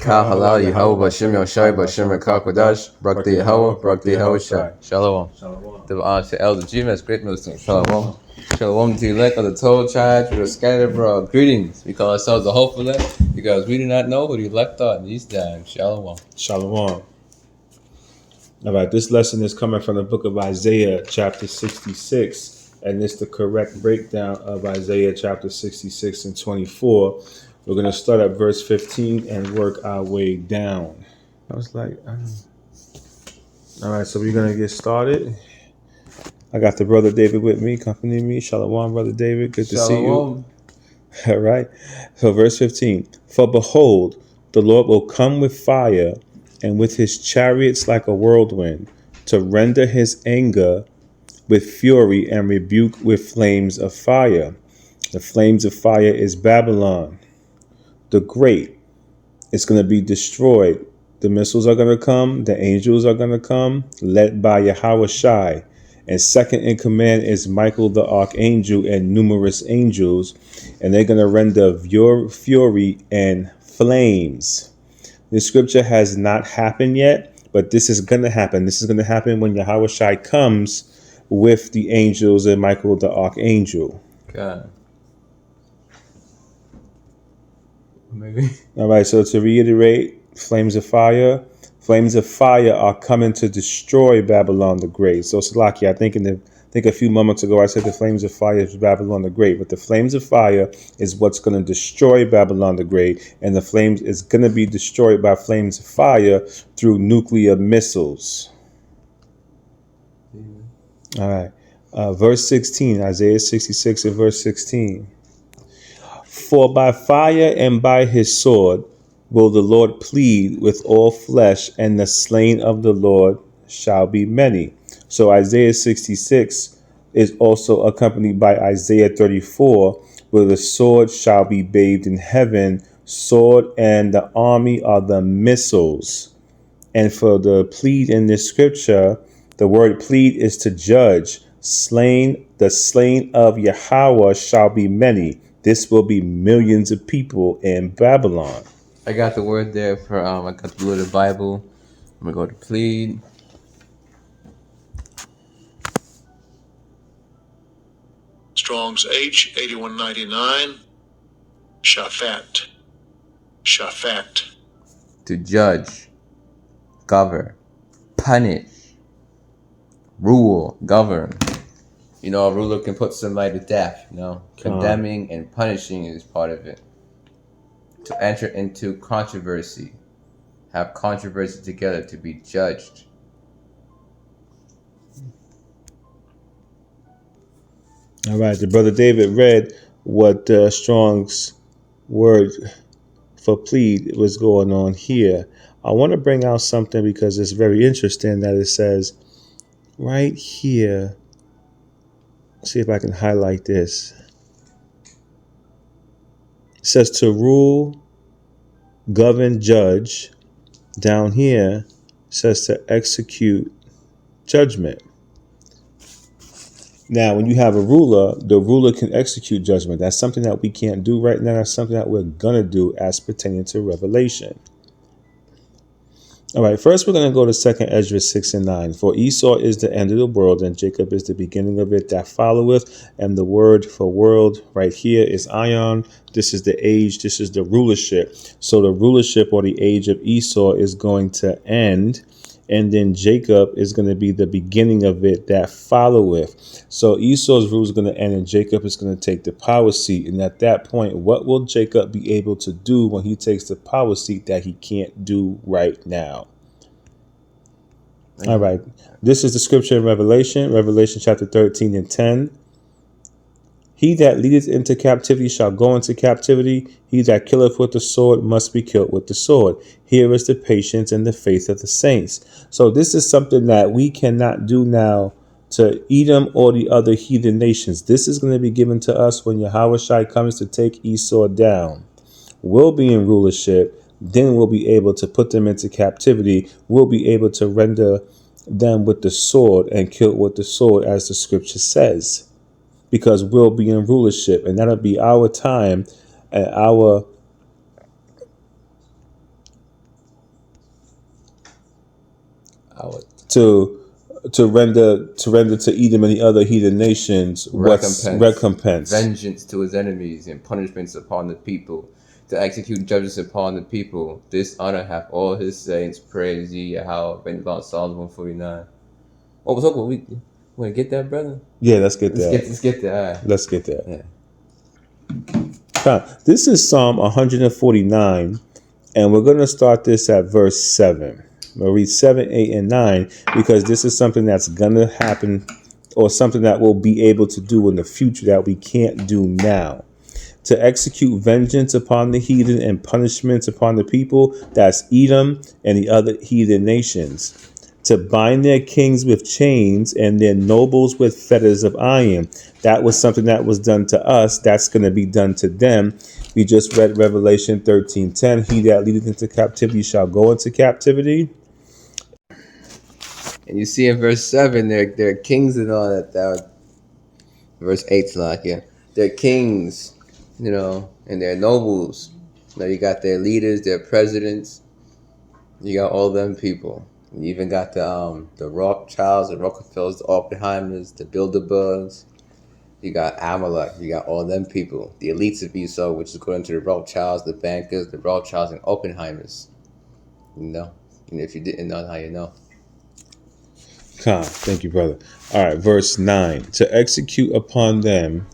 Ka halal Yahweh Bashem Yoshai Bashem Kakwadash Brakti Yahweh Brakti Yahweh Shai. Shalom. Give honor to Elder Jimas, great minister. Shalom. Shalom to the elect of the Told Tribes, we are scattered abroad. Greetings. We call ourselves the hopeful elect because we do not know who the elect are in these times. Shalom. Shalom. All right, this lesson is coming from the book of Isaiah, chapter 66, and it's the correct breakdown of Isaiah chapter 66 and 24. We're going to start at verse 15 and work our way down. I was like, all right, so we're going to get started. I got the brother David with me, accompanying me. Shalom, brother David. Good to see you. All right. So verse 15. For behold, the Lord will come with fire and with his chariots like a whirlwind to render his anger with fury and rebuke with flames of fire. The flames of fire is Babylon, the great. It's going to be destroyed. The missiles are going to come. The angels are going to come, led by Yahweh Shai. And second in command is Michael the archangel and numerous angels. And they're going to render fury and flames. This scripture has not happened yet, but this is going to happen. This is going to happen when Yahweh Shai comes with the angels and Michael the archangel. God. Maybe. All right, so to reiterate, flames of fire are coming to destroy Babylon the Great. So Salaki, I think a few moments ago I said the flames of fire is Babylon the Great, but the flames of fire is what's going to destroy Babylon the Great, and the flames is going to be destroyed by flames of fire through nuclear missiles. All right, verse 16, Isaiah 66 and verse 16. For by fire and by his sword will the Lord plead with all flesh, and the slain of the Lord shall be many. So Isaiah 66 is also accompanied by Isaiah 34, where the sword shall be bathed in heaven. Sword and the army are the missiles. And for the plead in this scripture, the word plead is to judge. The slain of Yahweh shall be many. This will be millions of people in Babylon. I got the word there for I got the Blue of the Bible. I'm gonna go to plead. Strong's H8199. Shaphat. To judge, govern, punish, rule, govern. You know, a ruler can put somebody to death, you know. Condemning and punishing is part of it. To enter into controversy. Have controversy together to be judged. All right, the brother David read what Strong's word for plead was going on here. I want to bring out something because it's very interesting that it says right here. See if I can highlight this. It says to rule, govern, judge. Down here it says to execute judgment. Now, when you have a ruler, the ruler can execute judgment. That's something that we can't do right now. That's something that we're going to do as pertaining to Revelation. All right, first we're going to go to 2nd Ezra 6 and 9. For Esau is the end of the world, and Jacob is the beginning of it that followeth. And the word for world right here is Ion. This is the age. This is the rulership. So the rulership or the age of Esau is going to end. And then Jacob is going to be the beginning of it that followeth. So Esau's rule is going to end and Jacob is going to take the power seat. And at that point, what will Jacob be able to do when he takes the power seat that he can't do right now? All right. This is the scripture in Revelation chapter 13 and 10. He that leadeth into captivity shall go into captivity. He that killeth with the sword must be killed with the sword. Here is the patience and the faith of the saints. So this is something that we cannot do now to Edom or the other heathen nations. This is going to be given to us when Yahweh Shai comes to take Esau down. We'll be in rulership. Then we'll be able to put them into captivity. We'll be able to render them with the sword and kill with the sword, as the scripture says. Because we'll be in rulership, and that'll be our time and our Yahweh. To render to Edom and the other heathen nations what's recompense. Vengeance to his enemies and punishments upon the people, to execute judgments upon the people. This honor hath all his saints. Praise ye Yahweh. Been about Psalms 149. Oh, what's up? We want to get that, brother? Yeah, let's get that. Let's get that. All right. Let's get that. Yeah. This is Psalm 149, and we're going to start this at verse 7. We'll read 7, 8, and 9, because this is something that's going to happen, or something that we'll be able to do in the future that we can't do now. To execute vengeance upon the heathen and punishments upon the people, that's Edom and the other heathen nations. To bind their kings with chains and their nobles with fetters of iron. That was something that was done to us. That's going to be done to them. We just read Revelation 13:10. He that leadeth into captivity shall go into captivity. And you see in verse 7, they're kings and all that. Verse 8's like, yeah. They're kings, and they're nobles. You got their leaders, their presidents. You got all them people. You even got the Rothschilds, the Rockefellers, the Oppenheimers, the Bilderbergs. You got Amalek. You got all them people. The elites of Esau, which is according to the Rothschilds, the bankers, the Rothschilds, and Oppenheimers. And if you didn't know, now you know. Thank you, brother. All right, verse 9. To execute upon them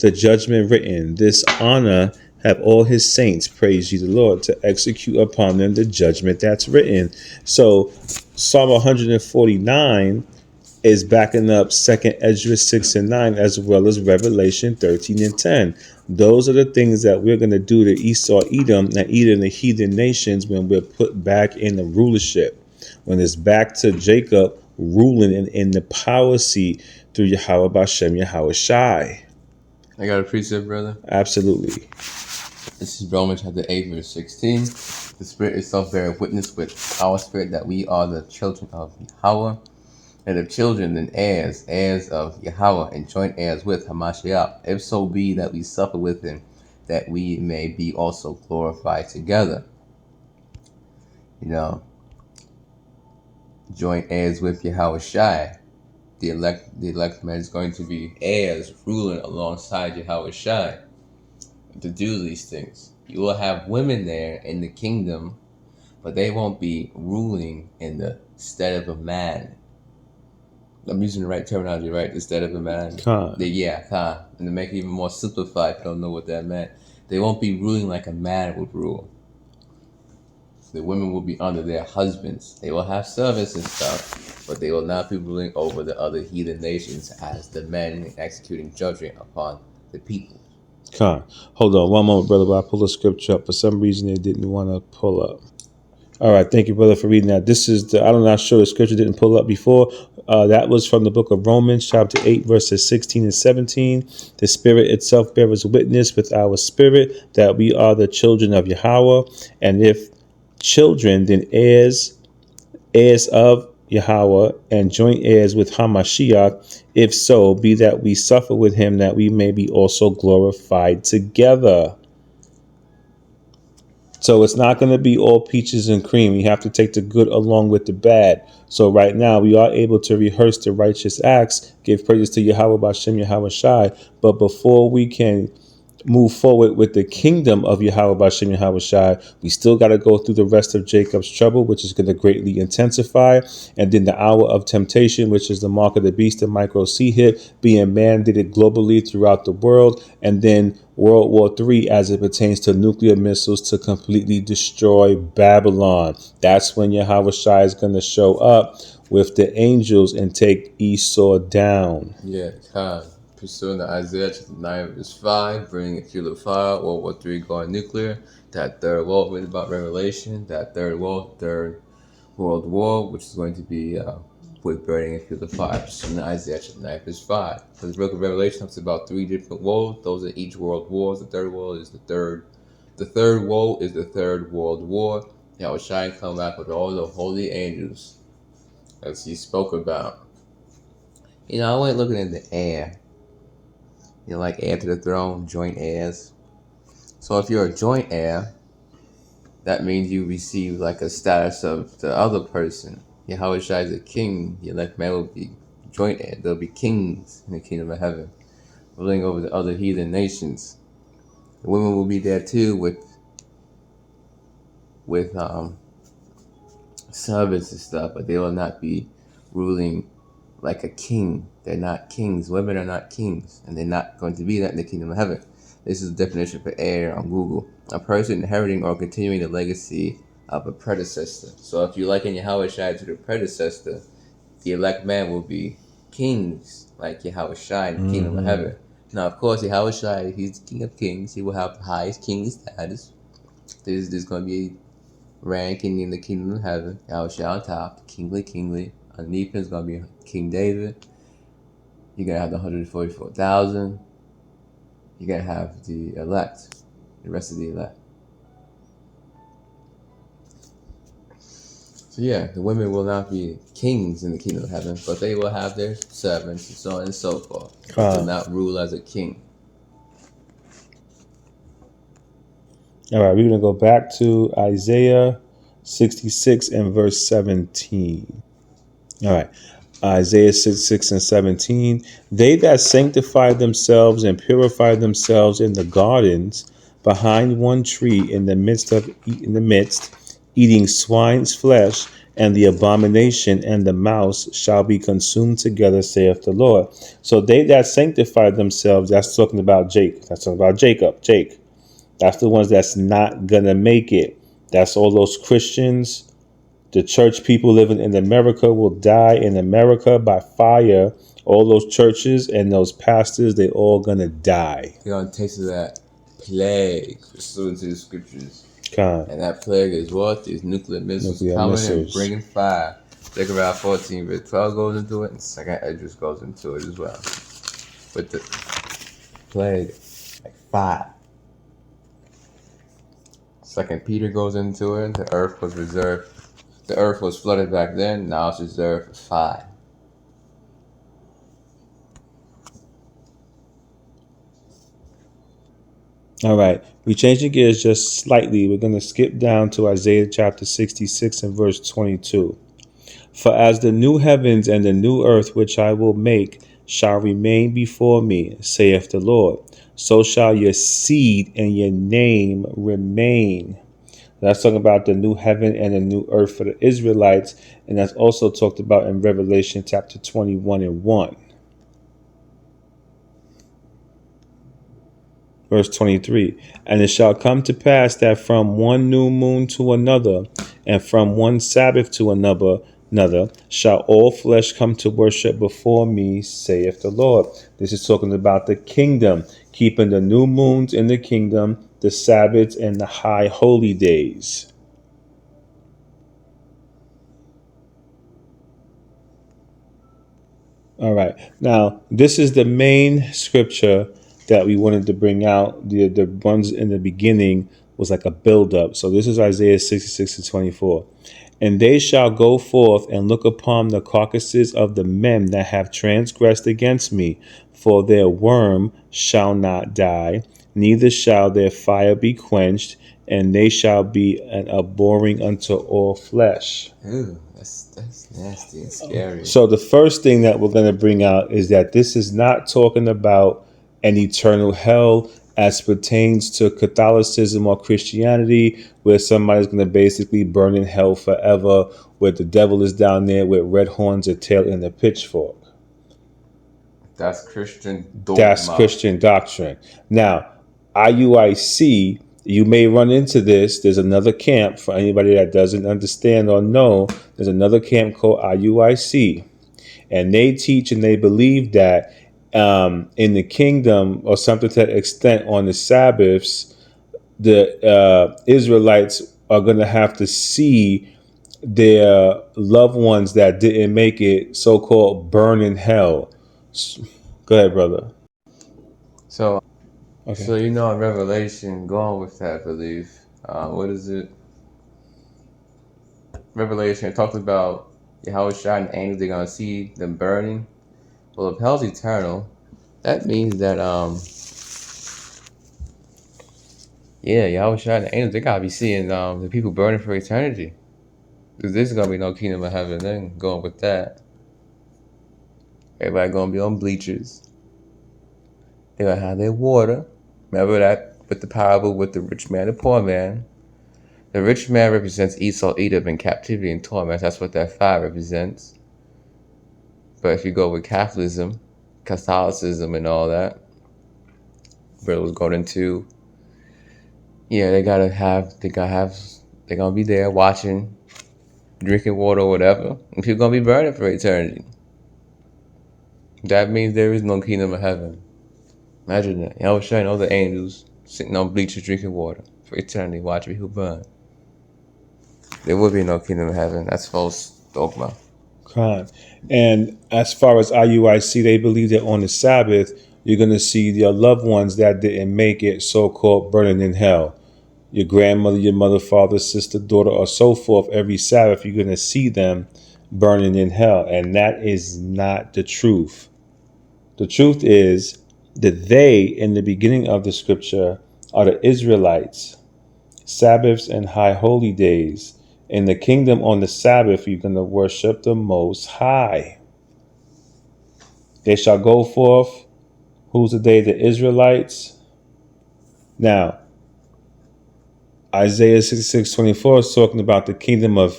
the judgment written, this honor have all his saints, praise ye the Lord, to execute upon them the judgment that's written. So Psalm 149 is backing up 2nd Ezra 6 and 9, as well as Revelation 13 and 10. Those are the things that we're going to do to Esau, Edom, and even the heathen nations when we're put back in the rulership. When it's back to Jacob ruling in the power seat through Yahweh Bashem, Yahweh Shai. I got a precept, brother? Absolutely. This is Romans chapter 8, verse 16. The Spirit itself beareth witness with our spirit that we are the children of Yahweh, and if children, then heirs of Yahweh, and joint heirs with Hamashiach, if so be that we suffer with him, that we may be also glorified together. Joint heirs with Yahweh Shai. The elect man is going to be heirs, ruling alongside Yahweh Shai. To do these things, you will have women there in the kingdom, but they won't be ruling in the stead of a man. I'm using the right terminology, right? Instead of a man. Khan. And to make it even more simplified, if you don't know what that meant, they won't be ruling like a man would rule. The women will be under their husbands. They will have service and stuff, but they will not be ruling over the other heathen nations as the men executing judgment upon the people. Khan. Hold on one moment, brother, while I pull the scripture up. For some reason, it didn't want to pull up. All right, thank you, brother, for reading that. This is I'm not sure the scripture didn't pull up before. That was from the book of Romans, chapter 8, verses 16 and 17. The Spirit itself bears witness with our spirit that we are the children of Yahweh. And if children, then heirs of Yahweh, and joint heirs with Hamashiach, if so be that we suffer with him, that we may be also glorified together. So it's not going to be all peaches and cream. You have to take the good along with the bad. So right now we are able to rehearse the righteous acts, give praises to Yahweh Bashem, Yahweh Shai. But before we can move forward with the kingdom of Yahweh Bashem, Yahweh Shai, we still got to go through the rest of Jacob's trouble, which is going to greatly intensify. And then the hour of temptation, which is the mark of the beast, the micro C hit, being mandated globally throughout the world. And then World War III as it pertains to nuclear missiles to completely destroy Babylon. That's when Yahweh Shai is going to show up with the angels and take Esau down. Yeah, Khan. Pursuing the Isaiah chapter 9 verse 5, bringing a fuel of fire, World War III going nuclear, that third world written about Revelation, that third world war, which is going to be with burning a fuel of fire, pursuing the Isaiah chapter 9 verse 5. So the book of Revelation talks about 3 different worlds. Those are each world wars. The third world is the third world is the third world war. Yahweh Shai come back with all the holy angels, as he spoke about. I went looking in the air. Like heir to the throne, joint heirs. So if you're a joint heir, that means you receive like a status of the other person. Yahweh Shai is a king. The elect man will be joint heir. They'll be kings in the kingdom of heaven, ruling over the other heathen nations. The women will be there too with servants and stuff, but they will not be ruling like a king. They're not kings. Women are not kings, and they're not going to be that in the kingdom of heaven. This is the definition for heir on Google. A person inheriting or continuing the legacy of a predecessor. So if you liken Yahweh Shai to the predecessor, the elect man will be kings like Yahweh Shai in the kingdom of heaven. Now, of course, Yahweh Shai, he's the king of kings. He will have the highest kingly status. There's going to be a ranking in the kingdom of heaven. Yahweh Shai on top, kingly. Underneath him is going to be King David. You're going to have the 144,000. You're going to have the elect, the rest of the elect. So yeah, the women will not be kings in the kingdom of heaven, but they will have their servants and so on and so forth. They will not rule as a king. All right, we're going to go back to Isaiah 66 and verse 17. All right. Isaiah 66 and 17. They that sanctify themselves and purify themselves in the gardens behind one tree in the midst, eating swine's flesh, and the abomination and the mouse shall be consumed together, saith the Lord. So they that sanctify themselves, that's talking about Jake. That's talking about Jake. That's the ones that's not gonna make it. That's all those Christians. The church people living in America will die in America by fire. All those churches and those pastors, they all gonna die. They're going to taste of that plague pursuant to the scriptures. God. And that plague is what? These nuclear missiles coming and bringing fire. Zechariah 14 verse 12 goes into it, and 2nd Esdras goes into it as well. But the plague, like fire. 2nd Peter goes into it. The earth was reserved. The earth was flooded back then. Now it's reserved for fire. All right. We changing gears just slightly. We're going to skip down to Isaiah chapter 66 and verse 22. For as the new heavens and the new earth which I will make shall remain before me, saith the Lord, so shall your seed and your name remain. That's talking about the new heaven and the new earth for the Israelites. And that's also talked about in Revelation chapter 21 and 1. Verse 23. And it shall come to pass that from one new moon to another, and from one Sabbath to another, shall all flesh come to worship before me, saith the Lord. This is talking about the kingdom, keeping the new moons in the kingdom, the Sabbaths, and the high holy days. All right. Now, this is the main scripture that we wanted to bring out. The ones in the beginning was like a build-up. So this is Isaiah 66 and 24. And they shall go forth and look upon the carcasses of the men that have transgressed against me, for their worm shall not die, neither shall their fire be quenched, and they shall be an abhorring unto all flesh. Ooh, that's nasty and scary. So the first thing that we're going to bring out is that this is not talking about an eternal hell as pertains to Catholicism or Christianity, where somebody's going to basically burn in hell forever, where the devil is down there with red horns, a tail, and a pitchfork. That's Christian dogma. That's Christian doctrine. Now, IUIC, you may run into this. There's another camp, for anybody that doesn't understand or know, there's another camp called IUIC. And they teach and they believe that in the kingdom, or something to that extent, on the Sabbaths, the Israelites are going to have to see their loved ones that didn't make it, so-called burn in hell. Go ahead, brother. So, Okay. So in Revelation, going with that belief, what is it? Revelation, it talks about Yahweh Shai and angels, they're going to see them burning. Well, if hell's eternal, that means that, Yahweh Shai and the angels, they got to be seeing the people burning for eternity. Because there's going to be no kingdom of heaven. They ain't going with that. Everybody going to be on bleachers. They're going to have their water. Remember that with the parable with the rich man and poor man. The rich man represents Esau, Edom in captivity and torment. That's what that fire represents. But if you go with Catholicism and all that, Brother was going into, they're going to be there watching, drinking water or whatever. And people going to be burning for eternity. That means there is no kingdom of heaven. Imagine that. I was showing all the angels sitting on bleachers drinking water for eternity, watching people burn. There will be no kingdom of heaven. That's false dogma. Con. And as far as IUIC, they believe that on the Sabbath, you're going to see your loved ones that didn't make it, so-called burning in hell. Your grandmother, your mother, father, sister, daughter, or so forth, every Sabbath, you're going to see them burning in hell. And that is not the truth. The truth is that they, in the beginning of the scripture, are the Israelites. Sabbaths and high holy days. In the kingdom on the Sabbath, you're going to worship the Most High. They shall go forth. Who's the day? The Israelites. Now, Isaiah 66:24 is talking about the kingdom of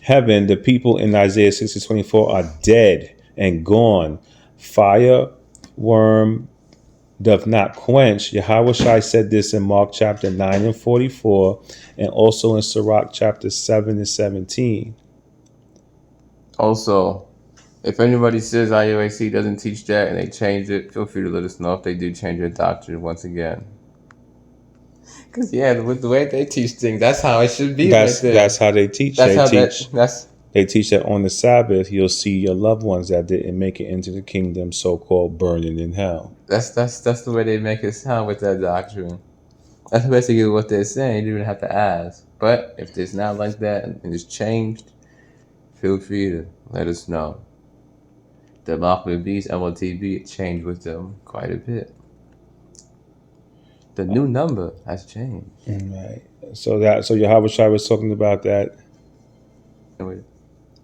heaven. The people in Isaiah 66:24 are dead and gone. Fire, worm, doth not quench. Yahushua said this in Mark chapter 9 and 44, and also in Sirach chapter 7 and 17. Also, if anybody says IUIC doesn't teach that and they change it, feel free to let us know if they do change their doctrine once again. Because, with the way they teach things, that's how it should be. That's how they teach. They teach that on the Sabbath, you'll see your loved ones that didn't make it into the kingdom, so-called burning in hell. That's the way they make it sound with that doctrine. That's basically what they're saying. You don't even have to ask. But if it's not like that and it's changed, feel free to let us know. The Mark of the Beast, MOTB, changed with them quite a bit. The new number has changed. Right. So Yahushua was talking about that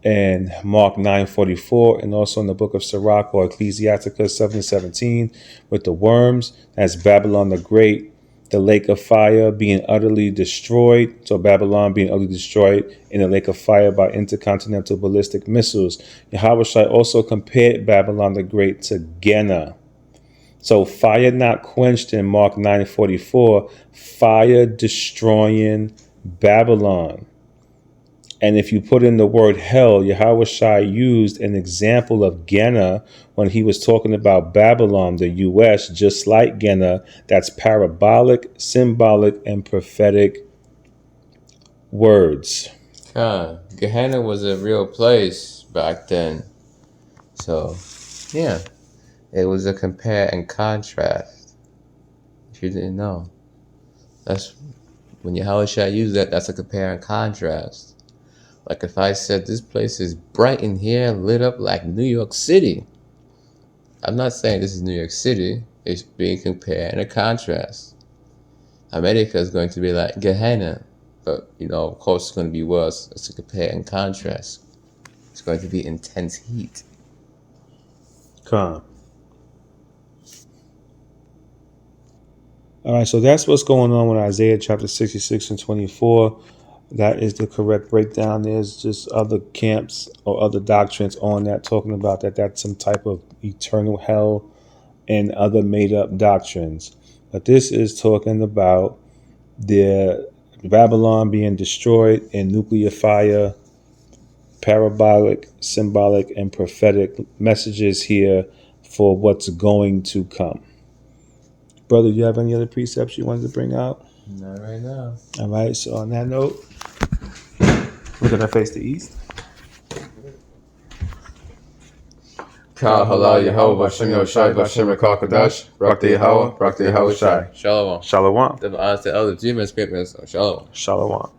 in Mark 9:44, and also in the book of Sirach or Ecclesiasticus 7:17, with the worms. That's Babylon the Great, the lake of fire being utterly destroyed. So Babylon being utterly destroyed in the lake of fire by intercontinental ballistic missiles. Yahushua also compared Babylon the Great to Gehenna. So fire not quenched in Mark 9:44, fire destroying Babylon. And if you put in the word hell, Yahushua used an example of Gehenna when he was talking about Babylon, the U.S., just like Gehenna. That's parabolic, symbolic, and prophetic words. Gehenna was a real place back then. So, it was a compare and contrast. If you didn't know, that's when Yahushua used that. That's a compare and contrast. Like if I said this place is bright in here, lit up like New York City. I'm not saying this is New York City. It's being compared and a contrast. America is going to be like Gehenna, but of course it's going to be worse. It's a compare and contrast. It's going to be intense heat. Come. All right, so that's what's going on with Isaiah chapter 66 and 24. That is the correct breakdown. There's just other camps or other doctrines on that talking about that's some type of eternal hell and other made-up doctrines. But this is talking about the Babylon being destroyed in nuclear fire, parabolic, symbolic, and prophetic messages here for what's going to come. Brother, you have any other precepts you wanted to bring out? Not right now. All right, so on that note, we're going to face the east. Ka halal Yahweh, Bashem Yoshai, Bashem Kakadash, Brakti Yahweh, Brakti Yahweh Shai. Shalom. Shalom. The honest elder, G-Man, Scriptures, Shalom. Shalom.